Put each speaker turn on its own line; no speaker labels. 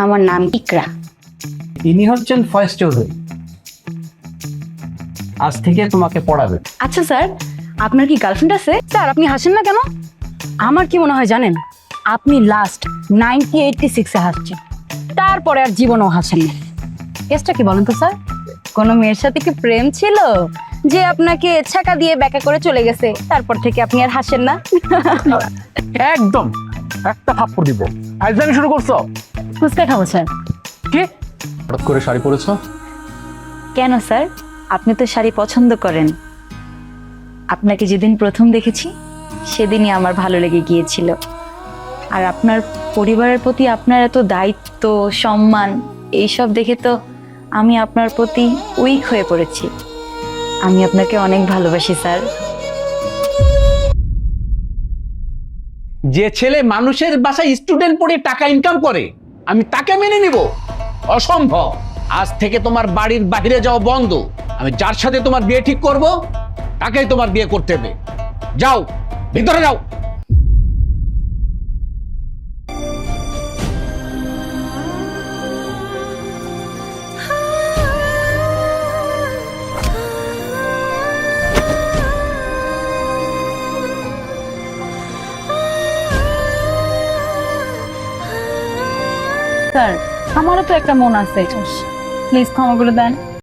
আমার নাম ইকরা।
ইনি হচ্ছেন ফয়েজ চৌধুরী, আজ থেকে তোমাকে পড়াবে।
আচ্ছা স্যার, আপনার কি গার্লফ্রেন্ড আছে? স্যার আপনি হাসেন না কেন? আমার কি মনে হয় জানেন, আপনি লাস্ট 1986-এ হাসছেন, তারপরে আর জীবনও হাসেন না। কেসটা কি বলেন তো স্যার? কোনো মেয়ের সাথে কি প্রেম ছিল যে আপনাকে ছাকা দিয়ে ব্যাকা করে চলে গেছে, তারপর থেকে আপনি আর হাসেন না?
একদম একটা থাপ্পড় দিব। আইজামি শুরু করছো?
ফুচকা খাবো স্যার।
কি হঠাৎ করে শাড়ি পরেছো?
কেন স্যার, আপনি তো শাড়ি পছন্দ করেন। আপনাকে যেদিন প্রথম দেখেছি সেদিনই আমার ভালো লেগে গিয়েছিল। আর আপনার পরিবারের প্রতি আপনার এত দায়িত্ব, সম্মান, এইসব দেখে তো আমি আপনার প্রতি উইক হয়ে পড়েছি। আমি আপনাকে অনেক ভালোবাসি স্যার।
যে ছেলে মানুষের বাসায় স্টুডেন্ট পড়ে টাকা ইনকাম করে আমি তাকে মেনে নিব? অসম্ভব। আজ থেকে তোমার বাড়ির বাইরে যাওয়া বন্ধ। আমি যার সাথে তোমার বিয়ে ঠিক করব তাকেই তোমার বিয়ে করতে হবে। যাও, ভিতরে যাও।
স্যার আমারও তো একটা মন আছে, প্লিজ ক্ষমা করে দেন।